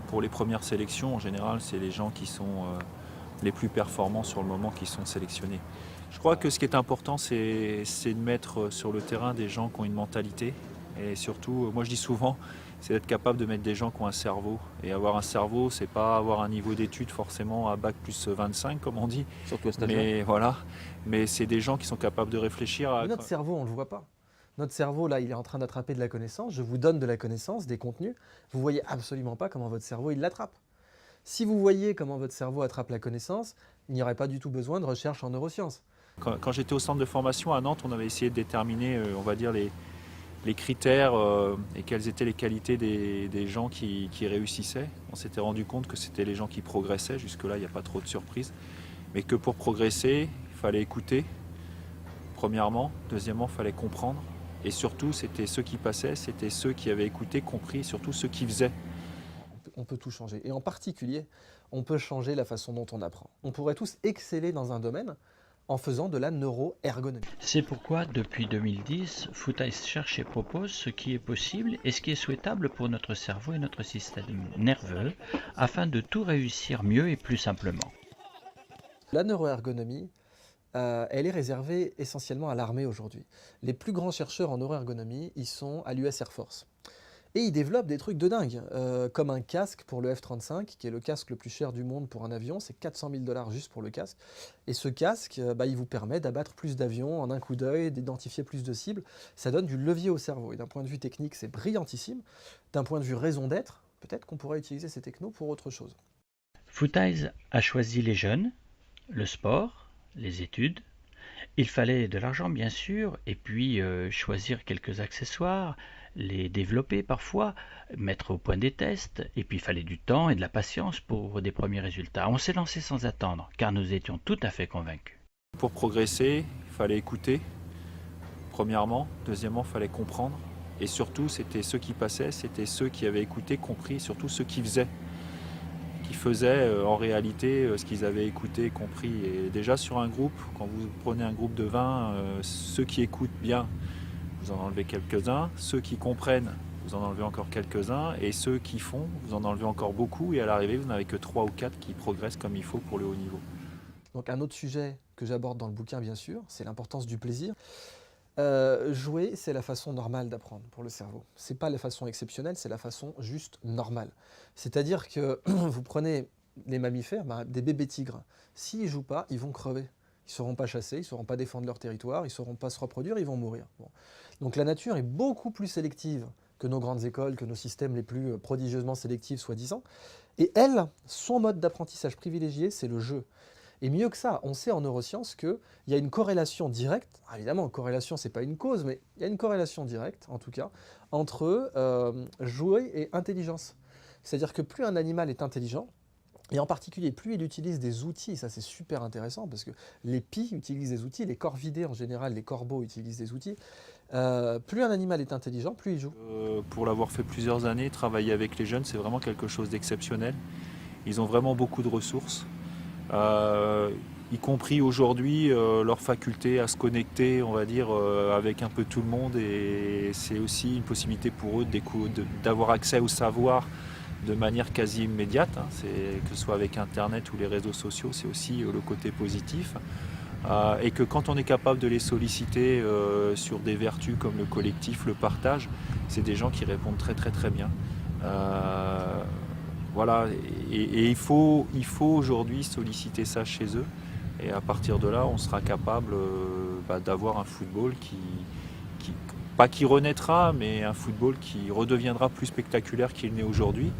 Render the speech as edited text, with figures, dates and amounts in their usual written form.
pour les premières sélections, en général, c'est les gens qui sont les plus performants sur le moment qui sont sélectionnés. Je crois que ce qui est important, c'est de mettre sur le terrain des gens qui ont une mentalité. Et surtout, moi je dis souvent, c'est d'être capable de mettre des gens qui ont un cerveau. Et avoir un cerveau, c'est pas avoir un niveau d'études forcément à bac plus 25, comme on dit. Surtout à cet âge-là. Mais voilà, mais c'est des gens qui sont capables de réfléchir à... Mais notre cerveau, on ne le voit pas. Notre cerveau, là, il est en train d'attraper de la connaissance. Je vous donne de la connaissance, des contenus. Vous ne voyez absolument pas comment votre cerveau, il l'attrape. Si vous voyez comment votre cerveau attrape la connaissance, il n'y aurait pas du tout besoin de recherche en neurosciences. Quand j'étais au centre de formation à Nantes, on avait essayé de déterminer, on va dire, les critères et quelles étaient les qualités des gens qui réussissaient. On s'était rendu compte que c'était les gens qui progressaient. Jusque-là, il n'y a pas trop de surprises. Mais que pour progresser, il fallait écouter, premièrement. Deuxièmement, il fallait comprendre. Et surtout, c'était ceux qui passaient, c'était ceux qui avaient écouté, compris, et surtout ceux qui faisaient. On peut tout changer. Et en particulier, on peut changer la façon dont on apprend. On pourrait tous exceller dans un domaine en faisant de la neuroergonomie. C'est pourquoi, depuis 2010, Footeyes cherche et propose ce qui est possible et ce qui est souhaitable pour notre cerveau et notre système nerveux, afin de tout réussir mieux et plus simplement. La neuroergonomie, elle est réservée essentiellement à l'armée aujourd'hui. Les plus grands chercheurs en neuroergonomie, ils sont à l'US Air Force. Et ils développent des trucs de dingue, comme un casque pour le F-35, qui est le casque le plus cher du monde pour un avion, c'est 400 000 $ juste pour le casque. Et ce casque, il vous permet d'abattre plus d'avions en un coup d'œil, d'identifier plus de cibles. Ça donne du levier au cerveau. Et d'un point de vue technique, c'est brillantissime. D'un point de vue raison d'être, peut-être qu'on pourrait utiliser ces technos pour autre chose. Footeyes a choisi les jeunes, le sport, les études. Il fallait de l'argent bien sûr, et puis choisir quelques accessoires, les développer parfois, mettre au point des tests, et puis il fallait du temps et de la patience pour des premiers résultats. On s'est lancé sans attendre, car nous étions tout à fait convaincus. Pour progresser, il fallait écouter, premièrement. Deuxièmement, il fallait comprendre. Et surtout, c'était ceux qui passaient, c'était ceux qui avaient écouté, compris, et surtout ceux qui faisaient. Qui faisaient en réalité ce qu'ils avaient écouté et compris. Et déjà sur un groupe, quand vous prenez un groupe de 20, ceux qui écoutent bien, vous en enlevez quelques-uns. Ceux qui comprennent, vous en enlevez encore quelques-uns. Et ceux qui font, vous en enlevez encore beaucoup. Et à l'arrivée, vous n'avez que 3 ou 4 qui progressent comme il faut pour le haut niveau. Donc un autre sujet que j'aborde dans le bouquin, bien sûr, c'est l'importance du plaisir. Jouer, c'est la façon normale d'apprendre pour le cerveau. C'est pas la façon exceptionnelle, c'est la façon juste normale. C'est-à-dire que vous prenez les mammifères, des bébés tigres. S'ils jouent pas, ils vont crever. Ils ne sauront pas chasser, ils ne sauront pas défendre leur territoire, ils ne sauront pas se reproduire, ils vont mourir. Bon. Donc la nature est beaucoup plus sélective que nos grandes écoles, que nos systèmes les plus prodigieusement sélectifs, soi-disant. Et elle, son mode d'apprentissage privilégié, c'est le jeu. Et mieux que ça, on sait en neurosciences qu'il y a une corrélation directe, évidemment, corrélation, ce n'est pas une cause, mais il y a une corrélation directe, en tout cas, entre jouer et intelligence. C'est-à-dire que plus un animal est intelligent, et en particulier, plus il utilise des outils, ça c'est super intéressant, parce que les pies utilisent des outils, les corvidés en général, les corbeaux utilisent des outils, plus un animal est intelligent, plus il joue. Pour l'avoir fait plusieurs années, travailler avec les jeunes, c'est vraiment quelque chose d'exceptionnel. Ils ont vraiment beaucoup de ressources. Y compris aujourd'hui leur faculté à se connecter, on va dire, avec un peu tout le monde, et c'est aussi une possibilité pour eux d'avoir accès au savoir de manière quasi immédiate, hein. Que ce soit avec Internet ou les réseaux sociaux, c'est aussi le côté positif. Et que quand on est capable de les solliciter sur des vertus comme le collectif, le partage, c'est des gens qui répondent très très très bien. Voilà, et il faut aujourd'hui solliciter ça chez eux, et à partir de là, on sera capable d'avoir un football pas qui renaîtra, mais un football qui redeviendra plus spectaculaire qu'il n'est aujourd'hui,